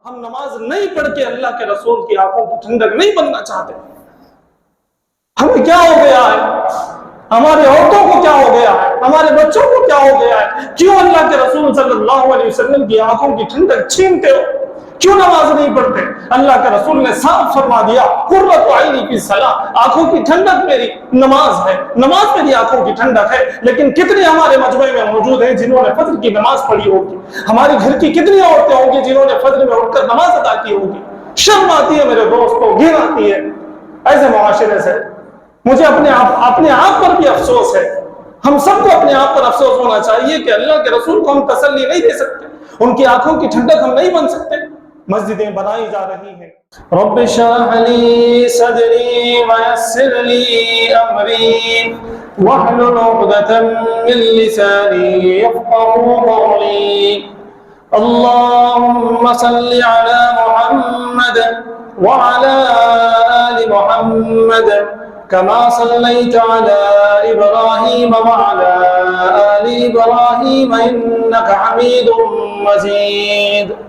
ہم نماز نہیں پڑھ کے اللہ کے رسول کی آنکھوں کی ٹھنڈک نہیں بننا چاہتے. ہمیں کیا ہو گیا ہے؟ ہمارے عورتوں کو کیا ہو گیا ہے؟ ہمارے بچوں کو کیا ہو گیا ہے؟ کیوں اللہ کے رسول صلی اللہ علیہ وسلم کی آنکھوں کی ٹھنڈک چھینتے ہو؟ کیوں نماز نہیں پڑھتے؟ اللہ کے رسول نے صاف فرما دیا قرۃ عینی فی الصلاۃ، آنکھوں کی ٹھنڈک میری نماز ہے، نماز میری آنکھوں کی ٹھنڈک ہے. لیکن کتنے ہمارے مجمع میں موجود ہیں جنہوں نے فجر کی نماز پڑھی ہوگی؟ ہماری گھر کی کتنی عورتیں ہوں گی جنہوں نے فجر میں اٹھ کر نماز ادا کی ہوگی؟ شرم آتی ہے میرے دوستوں، گھن آتی ہے ایسے معاشرے سے. مجھے اپنے آپ پر بھی افسوس ہے. ہم سب کو اپنے آپ پر افسوس ہونا چاہیے کہ اللہ کے رسول کو ہم تسلی نہیں دے سکتے، ان کی آنکھوں کی ٹھنڈک ہم نہیں بن سکتے. مسجدیں بنائی جا رہی ہیں. رب اشرح لي صدري ويسر لي امري واحلل عقدة من لساني يفقهوا قولي. اللهم صل على محمد وعلى آل محمد كما صليت على إبراهيم وعلى آل إبراهيم إنك حميد مجيد.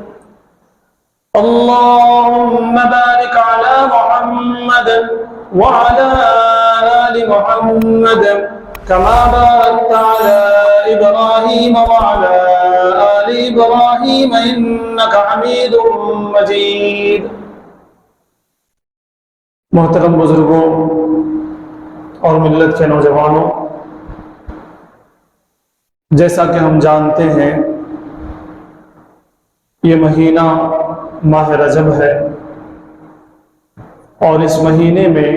اللهم بارك على محمد وعلى آل محمد كما باركت على إبراهيم وعلى آل إبراهيم إنك حميد مجيد. محترم بزرگوں اور ملت کے نوجوانوں، جیسا کہ ہم جانتے ہیں یہ مہینہ ماہ رجب ہے، اور اس مہینے میں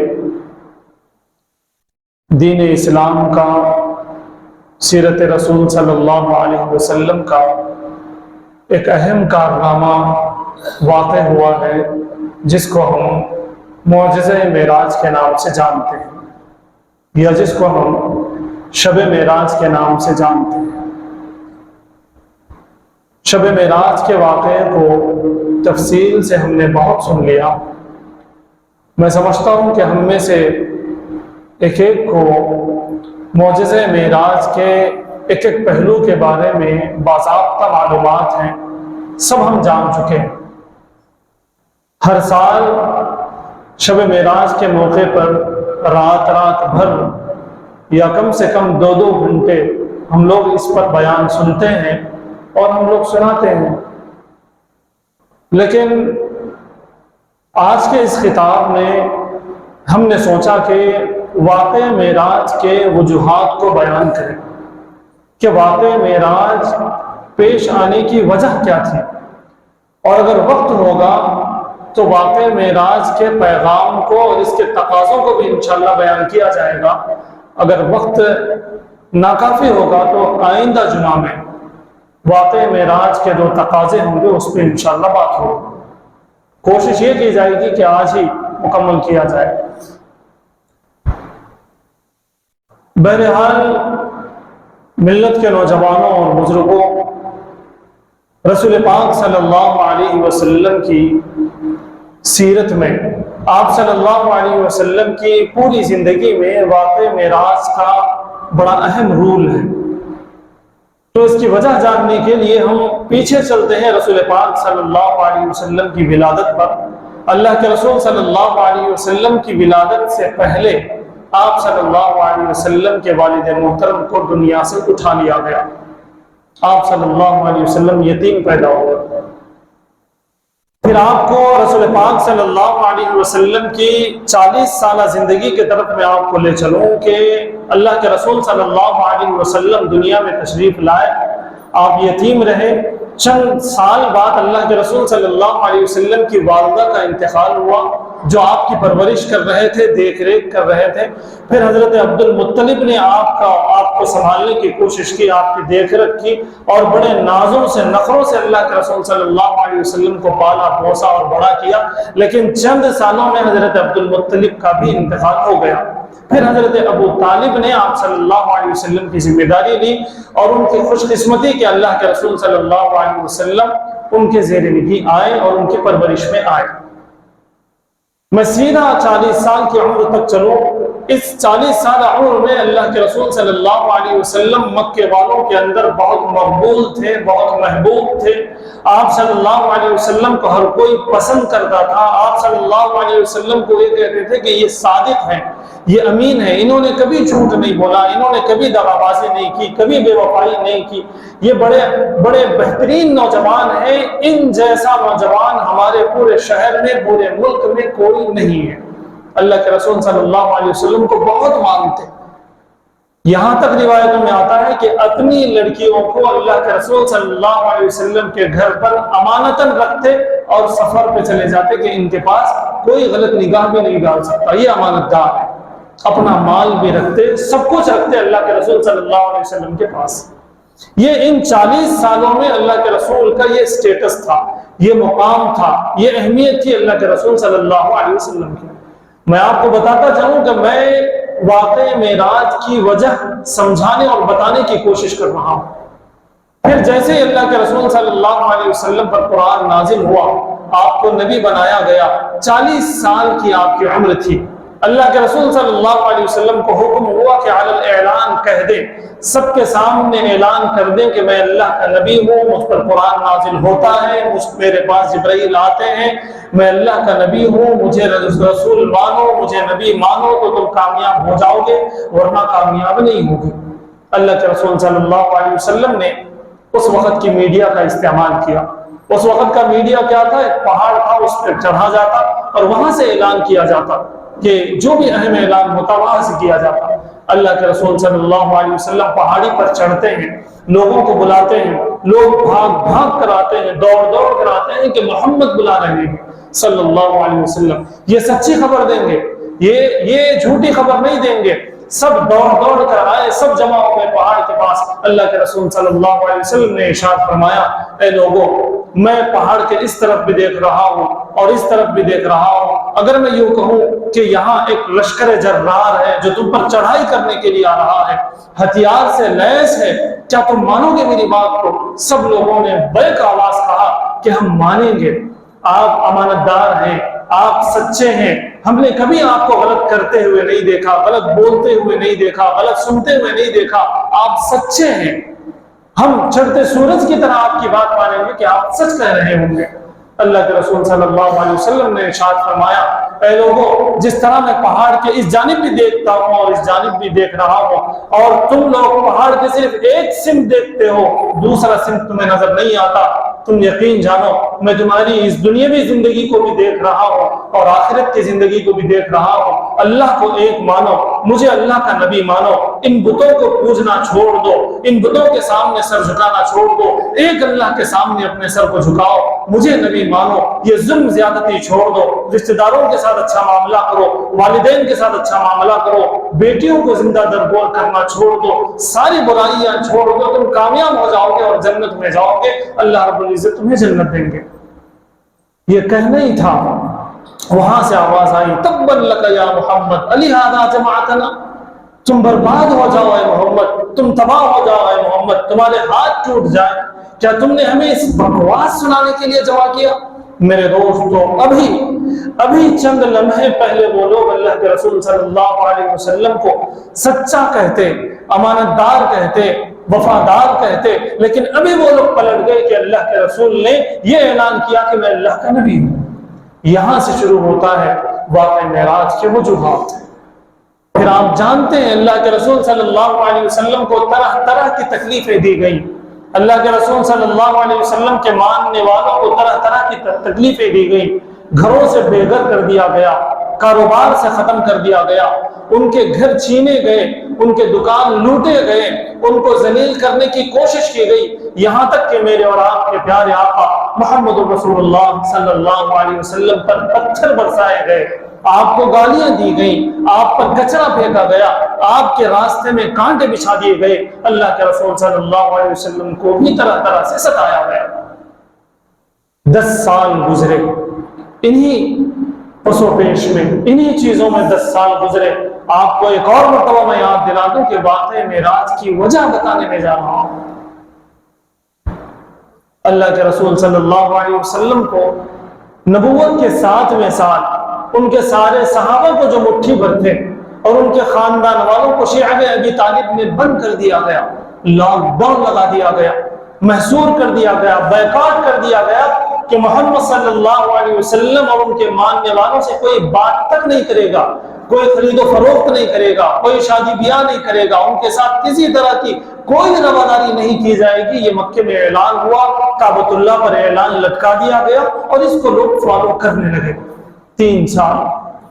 دین اسلام کا، سیرت رسول صلی اللہ علیہ وسلم کا ایک اہم کارنامہ واقع ہوا ہے جس کو ہم معجزہ معراج کے نام سے جانتے ہیں، یا جس کو ہم شب معراج کے نام سے جانتے ہیں. شب معراج کے واقعے کو تفصیل سے ہم نے بہت سن لیا. میں سمجھتا ہوں کہ ہم میں سے ایک کو معجزہ معراج کے ایک پہلو کے بارے میں باضابطہ معلومات ہیں، سب ہم جان چکے ہیں. ہر سال شب معراج کے موقع پر رات بھر یا کم سے کم 2 گھنٹے ہم لوگ اس پر بیان سنتے ہیں اور ہم لوگ سناتے ہیں. لیکن آج کے اس خطاب میں ہم نے سوچا کہ واقع معراج کے وجوہات کو بیان کریں کہ واقع معراج پیش آنے کی وجہ کیا تھی، اور اگر وقت ہوگا تو واقع معراج کے پیغام کو اور اس کے تقاضوں کو بھی انشاءاللہ بیان کیا جائے گا. اگر وقت ناکافی ہوگا تو آئندہ جمعہ میں واقع معراج کے 2 تقاضے ہوں گے، اس پہ انشاءاللہ بات ہوگی. کوشش یہ کی جائے گی کہ آج ہی مکمل کیا جائے. بہرحال ملت کے نوجوانوں اور بزرگوں، رسول پاک صلی اللہ علیہ وسلم کی سیرت میں آپ صلی اللہ علیہ وسلم کی پوری زندگی میں واقع معراج کا بڑا اہم رول ہے. تو اس کی وجہ جاننے کے لیے ہم پیچھے چلتے ہیں رسول پاک صلی اللہ علیہ وسلم کی ولادت پر. اللہ کے رسول صلی اللہ علیہ وسلم کی ولادت سے پہلے آپ صلی اللہ علیہ وسلم کے والد محترم کو دنیا سے اٹھا لیا گیا. آپ صلی اللہ علیہ وسلم یتیم پیدا ہوئے. پھر آپ کو رسول پاک صلی اللہ علیہ وسلم کی 40 سالہ زندگی کے طرف میں آپ کو لے چلوں کہ اللہ کے رسول صلی اللہ علیہ وسلم دنیا میں تشریف لائے. آپ یتیم رہے. چند سال بعد اللہ کے رسول صلی اللہ علیہ وسلم کی والدہ کا انتقال ہوا، جو آپ کی پرورش کر رہے تھے، دیکھ ریکھ کر رہے تھے. پھر حضرت عبد المطلب نے آپ کو سنبھالنے کی کوشش کی، آپ کی دیکھ ریکھ کی، اور بڑے نازوں سے نخروں سے اللہ کے رسول صلی اللہ علیہ وسلم کو پالا پوسا اور بڑا کیا. لیکن چند سالوں میں حضرت عبد المطلب کا بھی انتقال ہو گیا. پھر حضرت ابو طالب نے آپ صلی اللہ علیہ وسلم کی ذمہ داری لی، اور ان کی خوش قسمتی کہ اللہ کے رسول صلی اللہ علیہ وسلم ان کے زیر نگاہ آئے اور ان کی پرورش میں آئے. میں سیدھا 40 سال کی عمر تک چلوں اس 40 سال عمر میں اللہ کے رسول صلی اللہ علیہ وسلم مکے والوں کے اندر بہت مقبول تھے، بہت محبوب تھے۔ آپ صلی اللہ علیہ وسلم کو ہر کوئی پسند کرتا تھا۔ آپ صلی اللہ علیہ وسلم کو یہ کہتے تھے کہ یہ صادق ہیں، یہ امین ہے، انہوں نے کبھی جھوٹ نہیں بولا، انہوں نے کبھی دغا بازی نہیں کی، کبھی بے وفائی نہیں کی، یہ بڑے بڑے بہترین نوجوان ہیں، ان جیسا نوجوان ہمارے پورے شہر میں، پورے ملک میں کوئی نہیں ہے۔ اللہ کے رسول صلی اللہ علیہ وسلم کو بہت مانتے، یہاں تک روایتوں میں آتا ہے کہ اپنی لڑکیوں کو اللہ کے رسول صلی اللہ علیہ وسلم کے گھر پر امانتاً رکھتے اور سفر پہ چلے جاتے کہ ان کے پاس کوئی غلط نگاہ بھی نہیں ڈال سکتا، یہ امانت دار ہے۔ اپنا مال بھی رکھتے، سب کچھ رکھتے اللہ کے رسول صلی اللہ علیہ وسلم کے پاس۔ یہ ان 40 سالوں میں اللہ کے رسول کا یہ سٹیٹس تھا، یہ مقام تھا، یہ اہمیت تھی اللہ کے رسول صلی اللہ علیہ وسلم کی۔ میں آپ کو بتاتا چاہوں کہ میں واقع معراج کی وجہ سمجھانے اور بتانے کی کوشش کر رہا ہوں۔ پھر جیسے ہی اللہ کے رسول صلی اللہ علیہ وسلم پر قرآن نازل ہوا، آپ کو نبی بنایا گیا، 40 سال کی آپ کی عمر تھی، اللہ کے رسول صلی اللہ علیہ وسلم کو حکم ہوا کہ علی الاعلان کہہ دیں، سب کے سامنے اعلان کر دیں کہ میں اللہ کا نبی ہوں، مجھ پر قرآن نازل ہوتا ہے، میرے پاس جبرائیل آتے ہیں، میں اللہ کا نبی ہوں، مجھے رسول مانو، مجھے نبی مانو تو تم کامیاب ہو جاؤ گے، ورنہ کامیاب نہیں ہوگے۔ اللہ کے رسول صلی اللہ علیہ وسلم نے اس وقت کی میڈیا کا استعمال کیا۔ اس وقت کا میڈیا کیا تھا؟ ایک پہاڑ تھا، اس پر چڑھا جاتا اور وہاں سے اعلان کیا جاتا کہ جو بھی اہم اعلان ہوتا وہاں سے کیا جاتا۔ اللہ کے رسول صلی اللہ علیہ وسلم پہاڑی پر چڑھتے ہیں، لوگوں کو بلاتے ہیں، لوگ بھاگ بھاگ کر آتے ہیں، دوڑ دوڑ کر آتے ہیں کہ محمد بلا رہے ہیں صلی اللہ علیہ وسلم، یہ سچی خبر دیں گے، یہ جھوٹی خبر نہیں دیں گے۔ سب دوڑ دوڑ کر آئے، سب جمع ہو گئے پہاڑ کے پاس۔ اللہ کے رسول صلی اللہ علیہ وسلم نے ارشاد فرمایا، اے لوگوں، میں پہاڑ کے اس طرف بھی دیکھ رہا ہوں اور اس طرف بھی دیکھ رہا ہوں، اگر میں یوں کہوں کہ یہاں ایک لشکر جرار ہے جو تم پر چڑھائی کرنے کے لیے آ رہا ہے، ہتھیار سے لیس ہے، کیا تم مانو گے میری بات کو؟ سب لوگوں نے بیک آواز کہا کہ ہم مانیں گے، آپ امانت دار ہیں، آپ سچے ہیں، ہم نے کبھی آپ کو غلط کرتے ہوئے نہیں دیکھا، غلط بولتے ہوئے نہیں دیکھا، غلط سنتے ہوئے نہیں دیکھا، آپ سچے ہیں، ہم چڑھتے سورج کی طرح آپ کی بات مانیں گے کہ آپ سچ کہہ رہے ہوں گے۔ اللہ کے رسول صلی اللہ علیہ وسلم نے ارشاد فرمایا، اے لوگوں، جس طرح میں پہاڑ کے اس جانب بھی دیکھتا ہوں اور اس جانب بھی دیکھ رہا ہوں، اور تم لوگ پہاڑ کے صرف ایک سمت دیکھتے ہو، دوسرا سمت تمہیں نظر نہیں آتا، تم یقین جانو میں تمہاری اس دنیاوی زندگی کو بھی دیکھ رہا ہوں اور آخرت کی زندگی کو بھی دیکھ رہا ہوں۔ اللہ کو ایک مانو، مجھے اللہ کا نبی مانو، ان بتوں کو پوجنا چھوڑ دو، ان بتوں کے سامنے سر جھکانا چھوڑ دو، ایک اللہ کے سامنے اپنے سر کو جھکاؤ، مجھے نبی مانو، یہ ظلم زیادتی چھوڑ دو، رشتہ داروں کے ساتھ اچھا معاملہ کرو، والدین کے ساتھ اچھا معاملہ کرو، بیٹیوں کو زندہ درگور کرنا چھوڑ دو، ساری برائیاں چھوڑ دو، تم کامیاب ہو جاؤ گے اور جنت میں جاؤ گے، اللہ رب العزت تمہیں جنت دیں گے۔ یہ کہنا ہی تھا، وہاں سے آواز آئی، تبا لک یا محمد لہذا جمعتنا، تم برباد ہو جاؤ اے محمد، تم تباہ ہو جاؤ اے محمد، تمہارے ہاتھ ٹوٹ جائیں، کیا تم نے ہمیں اس بکواس سنانے کے لیے جمع کیا؟ میرے دوستو، ابھی چند لمحے پہلے وہ لوگ اللہ کے رسول صلی اللہ علیہ وسلم کو سچا کہتے، امانت دار کہتے، وفادار کہتے، لیکن ابھی وہ لوگ پلٹ گئے کہ اللہ کے رسول نے یہ اعلان کیا کہ میں اللہ کا نبی ہوں۔ یہاں سے شروع ہوتا ہے واقع معراج کے وجوہات۔ پھر آپ جانتے ہیں اللہ کے رسول صلی اللہ علیہ وسلم کو طرح طرح کی تکلیفیں دی گئی، اللہ کے رسول صلی اللہ علیہ وسلم کے ماننے والوں کو طرح طرح کی تکلیفیں دی گئی، گھروں سے بے گھر کر دیا گیا، کاروبار سے ختم کر دیا گیا، ان کے گھر چھینے گئے، ان کے دکان لوٹے گئے، ان کو ذلیل کرنے کی کوشش کی گئی، یہاں تک کہ میرے اور آپ کے پیارے آقا محمد رسول اللہ صلی اللہ علیہ وسلم پر پتھر برسائے گئے، آپ کو گالیاں دی گئیں، آپ پر کچرا پھینکا گیا، آپ کے راستے میں کانٹے بچھا دیے گئے، اللہ کے رسول صلی اللہ علیہ وسلم کو بھی طرح طرح سے ستایا گیا۔ 10 سال گزرے، انہی پس و پیش میں، انہی چیزوں میں 10 سال گزرے۔ آپ کو ایک اور مرتبہ میں یاد دلا دوں کہ واقع معراج کی وجہ بتانے میں جا رہا ہوں۔ اللہ کے رسول صلی اللہ علیہ وسلم کو نبوت کے 7ویں سال ان کے سارے صحابہ کو جو مٹھی بھر تھے، اور ان کے خاندان والوں کو شیعہ ابی طالب میں بند کر دیا گیا، لاک ڈاؤن لگا دیا گیا، محصور کر دیا گیا، بیکاٹ کر دیا گیا کہ محمد صلی اللہ علیہ وسلم اور ان کے ماننے والوں سے کوئی بات تک نہیں کرے گا، کوئی خرید و فروخت نہیں کرے گا، کوئی شادی بیاہ نہیں کرے گا، ان کے ساتھ کسی طرح کی کوئی رواداری نہیں کی جائے گی۔ یہ مکے میں اعلان ہوا، کعبۃ اللہ پر اعلان لٹکا دیا گیا اور اس کو لوگ فالو کرنے لگے۔ 3 سال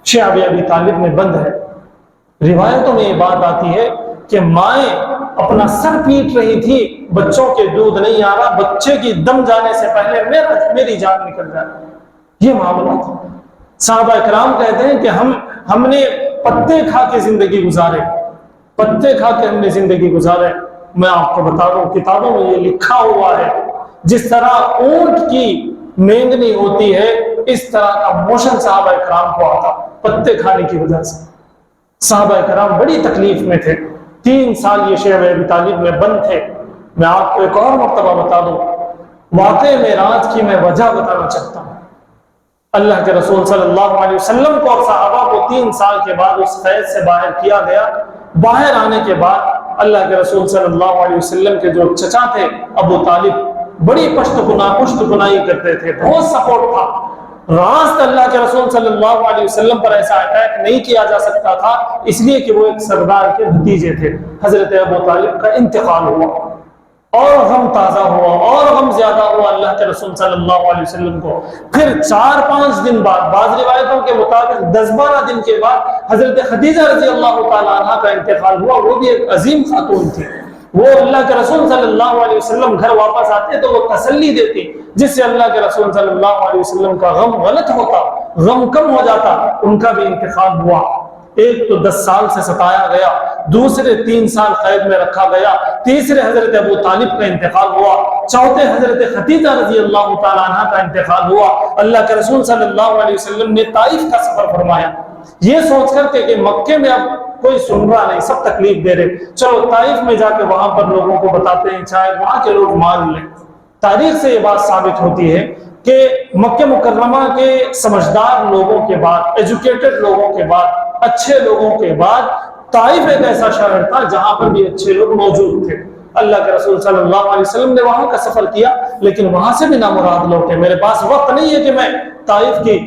شیعہ ابی طالب میں بند ہے۔ روایتوں میں یہ بات آتی ہے کہ مائیں اپنا سر پیٹ رہی تھی، بچوں کے دودھ نہیں آ رہا، بچے کی دم جانے سے پہلے میری جان نکل جائے۔ یہ معاملہ تھا۔ صحابہ اکرام کہتے ہیں کہ ہم نے پتے کھا کے زندگی گزارے، پتے کھا کے ہم نے زندگی گزارے۔ میں آپ کو بتا دوں کتابوں میں یہ لکھا ہوا ہے، جس طرح اونٹ کی مینگنی ہوتی ہے اس طرح کا موشن صحابہ اکرام کو آتا پتے کھانے کی وجہ سے۔ صحابہ اکرام بڑی تکلیف میں تھے۔ 3 سال یہ شیعہ ابی طالب میں بند تھے۔ میں آپ کو ایک اور مرتبہ بتا دوں، واقعہ معراج کی میں وجہ بتانا چاہتا ہوں۔ اللہ کے رسول صلی اللہ علیہ وسلم کو اور صحابہ کو 3 سال کے بعد اس قید سے باہر کیا گیا۔ باہر آنے کے بعد اللہ کے رسول صلی اللہ علیہ وسلم کے جو چچا تھے ابو طالب، بڑی پشت پناہی کرتے تھے، بہت سپورٹ تھا۔ راست اللہ کے رسول صلی اللہ علیہ وسلم پر ایسا اٹیک نہیں کیا جا سکتا تھا، اس لیے کہ وہ ایک سردار کے بھتیجے تھے۔ حضرت ابو طالب کا انتقال ہوا اور غم تازہ ہوا اور غم زیادہ ہوا اللہ کے رسول صلی اللہ علیہ وسلم کو۔ پھر 4-5 دن بعد، بعض روایتوں کے مطابق 10-12 دن کے بعد حضرت خدیجہ رضی اللہ تعالیٰ عنہ کا انتقال ہوا۔ وہ بھی ایک عظیم خاتون تھی۔ وہ اللہ کے رسول صلی اللہ علیہ وسلم گھر واپس آتے تو وہ تسلی دیتی، جس سے اللہ کے رسول صلی اللہ علیہ وسلم کا غم غلط ہوتا، غم کم ہو جاتا۔ ان کا بھی انتقال ہوا۔ ایک تو 10 سال سے ستایا گیا، دوسرے 3 سال قید میں رکھا گیا، تیسرے حضرت ابو طالب کا انتقال ہوا، چوتھے حضرت خدیجہ رضی اللہ تعالیٰ عنہ کا انتقال ہوا۔ اللہ کے رسول صلی اللہ علیہ وسلم نے طائف کا سفر فرمایا، یہ سوچ کر کہ مکے میں اب کوئی سن رہا نہیں، سب تکلیف دے رہے، چلو طائف میں جا کے وہاں پر لوگوں کو بتاتے ہیں، شاید وہاں کے لوگ مان لیں۔ تاریخ سے یہ بات ثابت ہوتی ہے کہ مکہ مکرمہ کے سمجھدار لوگوں کے بعد، ایجوکیٹڈ لوگوں کے بعد، اچھے لوگوں کے بعد طائف ایک ایسا شہر تھا جہاں پر بھی اچھے لوگ موجود تھے۔ اللہ کے رسول صلی اللہ علیہ وسلم نے وہاں کا سفر کیا، لیکن وہاں سے بھی نامراد لوٹے۔ میرے پاس وقت نہیں ہے کہ میں طائف کی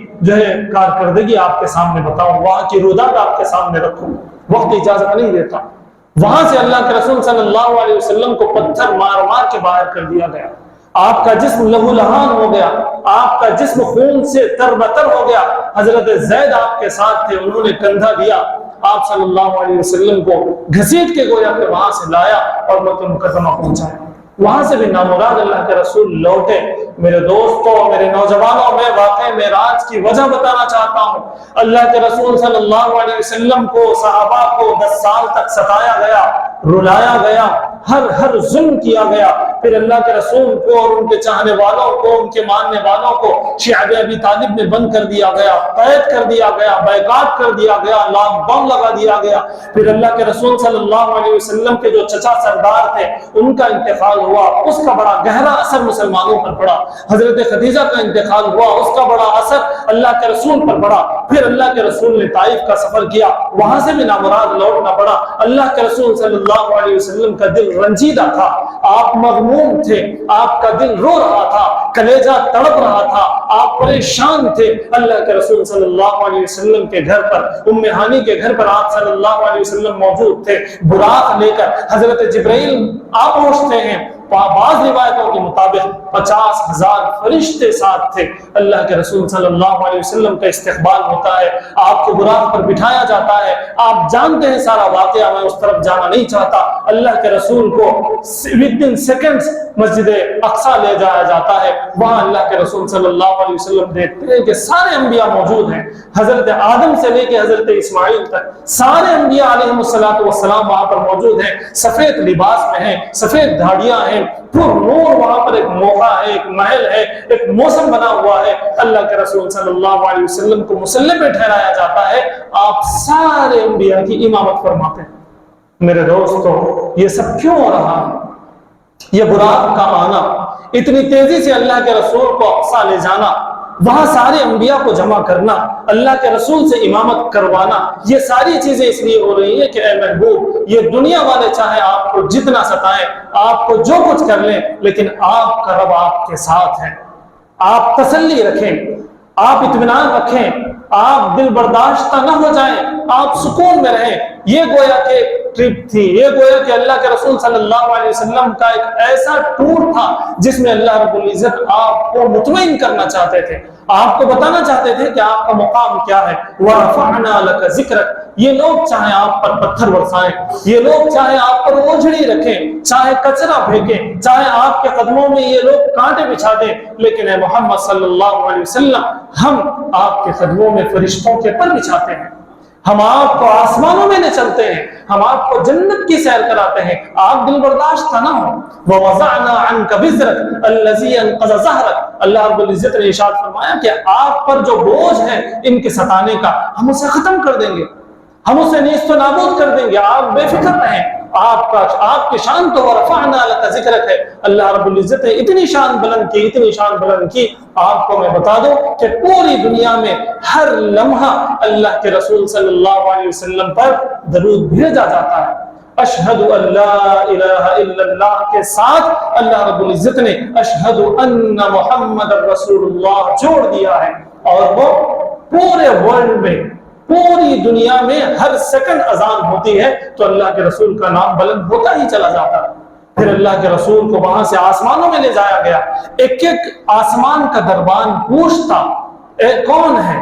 کارکردگی آپ کے سامنے بتاؤں، وہاں کی رودات آپ کے سامنے رکھوں، وقت اجازت نہیں دیتا۔ وہاں سے اللہ کے رسول صلی اللہ علیہ وسلم کو پتھر مار مار کے باہر کر دیا گیا، آپ کا جسم لہو لہان ہو گیا، آپ کا جسم خون سے تربتر ہو گیا۔ حضرت زید آپ کے ساتھ تھے، انہوں نے کندھا دیا، آپ صلی اللہ علیہ وسلم کو گھسیٹ کے گویا کہ وہاں سے لایا اور مکہ مکرمہ پہنچایا۔ وہاں سے بھی نامراد اللہ کے رسول لوٹے۔ میرے دوستوں، میرے نوجوانوں، میں واقعہ معراج کی وجہ بتانا چاہتا ہوں۔ اللہ کے رسول صلی اللہ علیہ وسلم کو، صحابہ کو 10 سال تک ستایا گیا، رلایا گیا، ہر ظلم کیا گیا۔ پھر اللہ کے رسول کو اور ان کے چاہنے والوں کو، ان کے ماننے والوں کو شیعہ ابی طالب میں بند کر دیا گیا، قید کر دیا گیا، بیکاٹ کر دیا گیا، لاک ڈاؤن لگا دیا گیا۔ پھر اللہ کے رسول صلی اللہ علیہ وسلم کے جو چچا سردار تھے ان کا انتقال ہوا، اس کا بڑا گہرا اثر مسلمانوں پر پڑا۔ حضرت خدیجہ کا انتقال ہوا، اس کا بڑا اثر اللہ کے رسول پر پڑا۔ پھر اللہ کے رسول نے طائف کا سفر کیا، وہاں سے بھی نامراد لوٹنا پڑا۔ اللہ کے رسول صلی اللہ علیہ وسلم کا دل رنجیدہ تھا، آپ مغموم تھے، آپ کا دل رو رہا تھا، کلیجہ تڑپ رہا تھا، آپ پریشان تھے۔ اللہ کے رسول صلی اللہ علیہ وسلم کے گھر پر، ام ہانی کے گھر پر آپ صلی اللہ علیہ وسلم موجود تھے، براق لے کر حضرت جبرائیل آپ پہنچتے ہیں۔ بعض روایتوں کے مطابق 50,000 فرشتے ساتھ تھے۔ اللہ کے رسول صلی اللہ علیہ وسلم کا استقبال ہوتا ہے، آپ کو براق پر بٹھایا جاتا ہے۔ آپ جانتے ہیں سارا واقعہ، میں اس طرف جانا نہیں چاہتا۔ اللہ کے رسول کو within seconds مسجد اقصی لے جایا جاتا ہے، وہاں اللہ کے رسول صلی اللہ علیہ وسلم دیکھتے ہیں کہ سارے انبیاء موجود ہیں، حضرت آدم سے لے کے حضرت اسماعیل تک سارے انبیاء علیہ السلام وہاں پر موجود ہیں، سفید لباس میں ہیں، سفید دھاڑیاں ہیں، پر نور، وہاں پر ایک موقع ہے، ایک محل ہے، ایک موسم بنا ہوا ہے۔ اللہ کے رسول صلی اللہ علیہ وسلم کو مصلی پہ ٹھہرایا جاتا ہے، آپ سارے انبیاء کی امامت فرماتے ہیں۔ میرے دوستو، یہ سب کیوں ہو رہا ہے؟ یہ براق کا آنا، اتنی تیزی سے اللہ کے رسول کو اقصی لے جانا، وہاں سارے انبیاء کو جمع کرنا، اللہ کے رسول سے امامت کروانا، یہ ساری چیزیں اس لیے ہو رہی ہیں کہ اے محبوب، یہ دنیا والے چاہے آپ کو جتنا ستائیں، آپ کو جو کچھ کر لیں، لیکن آپ کا رب آپ کے ساتھ ہے۔ آپ تسلی رکھیں، آپ اطمینان رکھیں، آپ دل برداشتہ نہ ہو جائیں، آپ سکون میں رہیں۔ یہ گویا کہ ٹرپ تھی، یہ گویا کہ اللہ کے رسول صلی اللہ علیہ وسلم کا ایک ایسا ٹور تھا جس میں اللہ رب العزت آپ کو مطمئن کرنا چاہتے تھے، آپ کو بتانا چاہتے تھے کہ آپ کا مقام کیا ہے۔ وَرَفَعْنَا لَكَ ذِكْرَكَ، یہ لوگ چاہے آپ پر پتھر برسائیں، یہ لوگ چاہے آپ پر اوجھڑی رکھیں، چاہے کچرا پھینکیں، چاہے آپ کے قدموں میں یہ لوگ کانٹے بچھا دیں، لیکن اے محمد صلی اللہ علیہ وسلم، ہم آپ کے قدموں میں فرشتوں کے پر بچھاتے ہیں، ہم آپ کو آسمانوں میں لے چلتے ہیں، ہم آپ کو جنت کی سیر کراتے ہیں، آپ دل برداشت نہ ہو۔ وَوَضَعْنَا عَنْكَ وِزْرَكَ الَّذِي أَنقَضَ ظَهْرَكَ، اللہ رب العزت نے ارشاد فرمایا کہ آپ پر جو بوجھ ہے ان کے ستانے کا، ہم اسے ختم کر دیں گے، ہم اسے نیست و نابود کر دیں گے، آپ بے فکر رہیں۔ آپ کی شان تو ورفعنا لک ذکرک ہے، اللہ رب العزت نے اتنی شان بلند کی، اتنی شان بلند کی۔ آپ کو میں بتا دوں کہ پوری دنیا میں ہر لمحہ اللہ کے رسول صلی اللہ علیہ وسلم پر درود بھیجا جاتا ہے۔ اشہد ان لا الہ الا اللہ کے ساتھ اللہ رب العزت نے اشہد ان محمد رسول اللہ جوڑ دیا ہے، اور وہ پورے ورلڈ میں، پوری دنیا میں ہر سیکنڈ اذان ہوتی ہے تو اللہ کے رسول کا نام بلند ہوتا ہی چلا جاتا ہے۔ پھر اللہ کے رسول کو وہاں سے آسمانوں میں لے جایا گیا، ایک ایک آسمان کا دربان پوچھتا کون ہے؟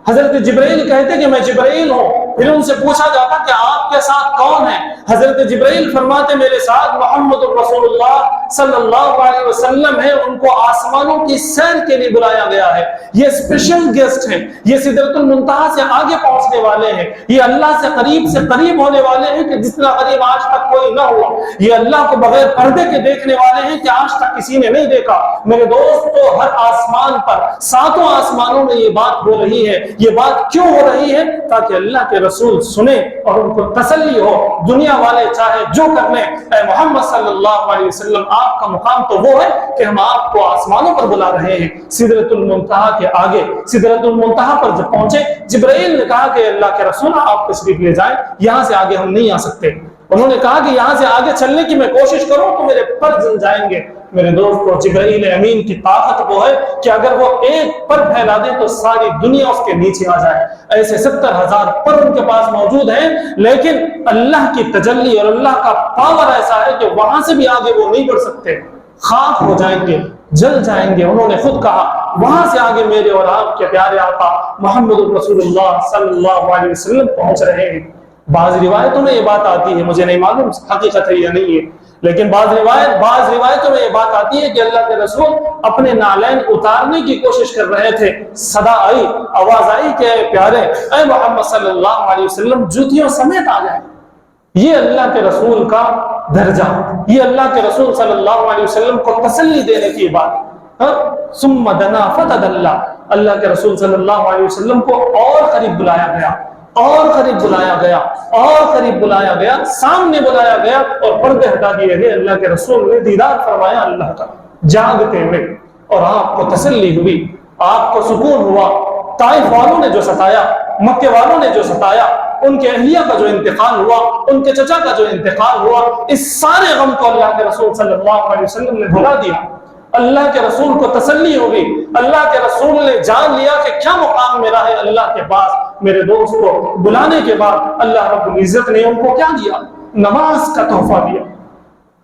حضرت جبرائیل کہتے کہ میں جبرائیل ہوں۔ پھر ان سے پوچھا جاتا کہ آپ کے ساتھ کون ہے؟ حضرت جبرائیل فرماتے میرے ساتھ محمد رسول اللہ صلی اللہ علیہ وسلم ہے، ان کو آسمانوں کی سیر کے لیے بلایا گیا ہے، یہ اسپیشل گیسٹ ہیں، یہ سدرۃ المنتہا سے آگے پہنچنے والے ہیں، یہ اللہ سے قریب ہونے والے ہیں کہ جتنا قریب آج تک کوئی نہ ہوا، یہ اللہ کو بغیر پردے کے دیکھنے والے ہیں کہ آج تک کسی نے نہیں دیکھا۔ میرے دوستو، ہر آسمان پر، ساتوں آسمانوں میں یہ بات ہو رہی ہے۔ یہ بات کیوں ہو رہی ہے؟ تاکہ اللہ کے رسول سنیں اور ان کو تسلی ہو۔ دنیا والے چاہے جو کر لیں، اے محمد صلی اللہ علیہ وسلم، آپ کا مقام تو وہ ہے کہ ہم آپ کو آسمانوں پر بلا رہے ہیں۔ سدرۃ المنتہا کے آگے، سدرۃ المنتہا پر جب پہنچے، جبرائیل نے کہا کہ اللہ کے رسول آپ تشریف لے جائیں، یہاں سے آگے ہم نہیں آ سکتے۔ انہوں نے کہا کہ یہاں سے آگے چلنے کی میں کوشش کروں تو میرے پر جل جائیں گے۔ میرے دوستو، جبرائیل امین کی طاقت وہ ہے کہ اگر وہ ایک پر پھیلا دے تو ساری دنیا اس کے نیچے آ جائے۔ ایسے 70,000 پر ان کے پاس موجود ہیں، لیکن اللہ کی تجلی اور اللہ کا پاور ایسا ہے کہ وہاں سے بھی آگے وہ نہیں بڑھ سکتے، خاک ہو جائیں گے، جل جائیں گے۔ انہوں نے خود کہا وہاں سے آگے میرے اور آپ کے پیارے آقا محمد رسول اللہ صلی اللہ علیہ وسلم پہنچ رہے ہیں۔ بعض روایتوں میں یہ بات آتی ہے، مجھے نہیں معلوم حقیقت ہے یا نہیں ہے، لیکن بعض روایتوں میں یہ بات آتی ہے کہ اللہ کے رسول اپنے نالین اتارنے کی کوشش کر رہے تھے، صدا آئی، آواز آئی کہ اے پیارے، اے محمد صلی اللہ علیہ وسلم جوتیوں سمیت آ جائیں۔ یہ اللہ کے رسول کا درجہ، یہ اللہ کے رسول صلی اللہ علیہ وسلم کو تسلی دینے کی بات۔ ثم دنا فتدلى، اللہ کے رسول صلی اللہ علیہ وسلم کو اور قریب بلایا گیا، اور قریب بلایا گیا، اور قریب بلایا گیا، سامنے بلایا گیا، اور پردے ہٹا دیے گئے۔ اللہ کے رسول نے دیدار فرمایا اللہ کا جاگتے ہوئے، اور آپ کو تسلی ہوئی، آپ کو سکون ہوا۔ طائف والوں نے جو ستایا، مکے والوں نے جو ستایا، ان کے اہلیہ کا جو انتقال ہوا، ان کے چچا کا جو انتقال ہوا، اس سارے غم کو اللہ کے رسول صلی اللہ علیہ وسلم نے بھلا دیا۔ اللہ کے رسول کو تسلی ہوگی، اللہ کے رسول نے جان لیا کہ کیا مقام میرا ہے اللہ کے پاس۔ میرے دوست کو بلانے کے بعد اللہ رب العزت نے ان کو کیا دیا؟ نماز کا تحفہ دیا۔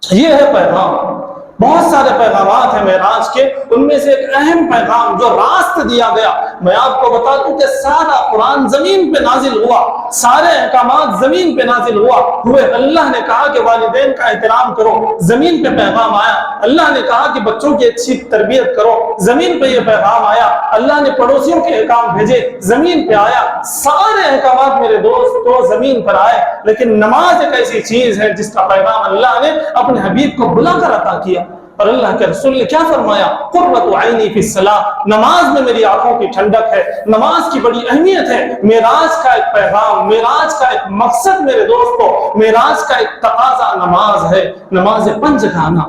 یہ ہے پیغام۔ بہت سارے پیغامات ہیں معراج کے، ان میں سے ایک اہم پیغام جو راست دیا گیا، میں آپ کو بتا دوں کہ سارا قرآن زمین پہ نازل ہوا، سارے احکامات زمین پہ نازل ہوئے۔ اللہ نے کہا کہ والدین کا احترام کرو، زمین پہ پیغام آیا۔ اللہ نے کہا کہ بچوں کی اچھی تربیت کرو، زمین پہ یہ پیغام آیا۔ اللہ نے پڑوسیوں کے احکام بھیجے، زمین پہ آیا۔ سارے احکامات میرے دوست تو زمین پر آئے، لیکن نماز ایک ایسی چیز ہے جس کا پیغام اللہ نے اپنے حبیب کو بلا کر عطا کیا۔ اور اللہ کے رسول نے کیا فرمایا؟ قرۃ عینی فی الصلاۃ، نماز میں میری آنکھوں کی ٹھنڈک ہے۔ نماز کی بڑی اہمیت ہے۔ معراج کا ایک پیغام، معراج کا ایک مقصد میرے دوستو، معراج کا ایک تقاضا نماز ہے، نماز پنج گانا۔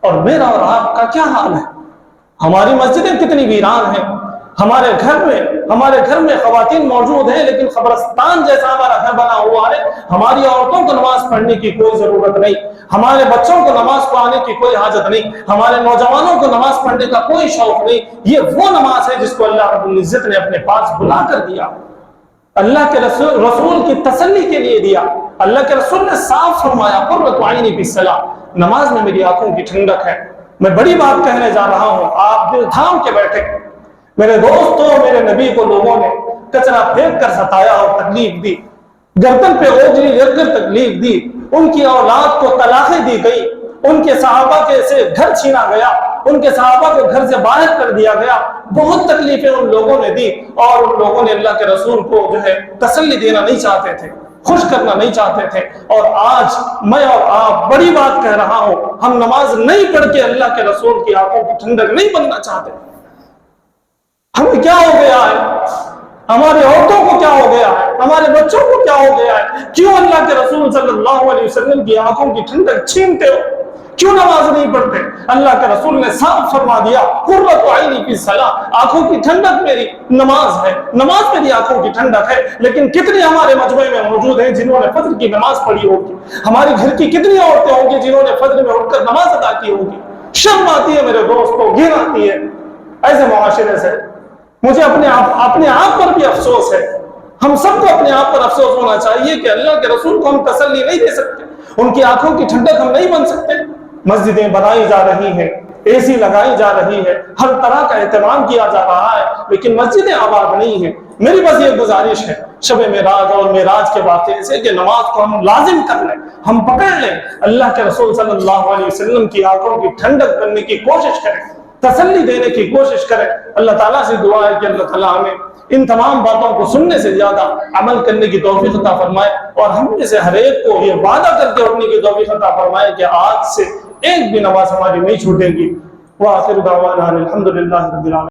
اور میرا اور آپ کا کیا حال ہے؟ ہماری مسجدیں کتنی ویران ہیں، ہمارے گھر میں خواتین موجود ہیں، لیکن قبرستان جیسا ہمارا گھر بنا ہوا ہے. ہماری عورتوں کو نماز پڑھنے کی کوئی ضرورت نہیں، ہمارے بچوں کو نماز پڑھانے کی کوئی حاجت نہیں، ہمارے نوجوانوں کو نماز پڑھنے کا کوئی شوق نہیں. یہ وہ نماز ہے جس کو اللہ رب العزت نے اپنے پاس بلا کر دیا، اللہ کے رسول کی تسلی کے لیے دیا. اللہ کے رسول نے صاف فرمایا قرۃ عینی فی الصلاۃ، نماز میں میری آنکھوں کی ٹھنڈک ہے. میں بڑی بات کہنے جا رہا ہوں، آپ دل تھام کے بیٹھے. میرے دوستوں، میرے نبی کو لوگوں نے کچرا پھینک کر ستایا اور تکلیف دی، گردن پہ اوجری رکھ کر تکلیف دی، ان کی اولاد کو طلاقیں دی گئی، ان کے صحابہ کے سے گھر چھینا گیا، ان کے صحابہ کو گھر سے باہر کر دیا گیا. بہت تکلیفیں ان لوگوں نے دی، اور ان لوگوں نے اللہ کے رسول کو تسلی دینا نہیں چاہتے تھے، خوش کرنا نہیں چاہتے تھے. اور آج میں اور آپ بڑی بات کہہ رہا ہوں، ہم نماز نہیں پڑھ کے اللہ کے رسول کی آنکھوں کی ٹھنڈک نہیں بننا چاہتے. ہمیں کیا ہو گیا ہے؟ ہماری عورتوں کو کیا ہو گیا ہے؟ ہمارے بچوں کو کیا ہو گیا ہے؟ کیوں اللہ کے رسول صلی اللہ علیہ وسلم کی آنکھوں کی ٹھنڈک چھینتے ہو؟ کیوں نماز نہیں پڑھتے؟ اللہ کے رسول نے صاف فرما دیا قرۃ عینی فی الصلاۃ، آنکھوں کی ٹھنڈک میری نماز ہے، نماز میری آنکھوں کی ٹھنڈک ہے. لیکن کتنے ہمارے مجمع میں موجود ہیں جنہوں نے فجر کی نماز پڑھی ہوگی؟ ہماری گھر کی کتنی عورتیں ہوں گی جنہوں نے فجر میں اٹھ کر نماز ادا کی ہوگی؟ شرم آتی ہے میرے دوستوں، گھن آتی ہے ایسے معاشرے سے. مجھے اپنے آپ پر بھی افسوس ہے. ہم سب کو اپنے آپ پر افسوس ہونا چاہیے کہ اللہ کے رسول کو ہم تسلی نہیں دے سکتے، ان کی آنکھوں کی ٹھنڈک ہم نہیں بن سکتے. مسجدیں بنائی جا رہی ہیں، اے سی لگائی جا رہی ہے، ہر طرح کا اہتمام کیا جا رہا ہے، لیکن مسجدیں آباد نہیں ہیں. میری بس یہ گزارش ہے شب معراج اور معراج کے واقعے سے کہ نماز کو ہم لازم کر لیں، ہم پکڑ لیں، اللہ کے رسول صلی اللہ علیہ وسلم کی آنکھوں کی ٹھنڈک کرنے کی کوشش کریں، تسلی دینے کی کوشش کریں. اللہ تعالیٰ سے دعا ہے کہ اللہ تعالیٰ ہمیں ان تمام باتوں کو سننے سے زیادہ عمل کرنے کی توفیق عطا فرمائے، اور ہم میں سے ہر ایک کو یہ وعدہ کر کے اٹھنے کی توفیق عطا فرمائے کہ آج سے ایک بھی نماز ہماری نہیں چھوٹے گی. وآخر دعوانا الحمدللہ رب العالمین.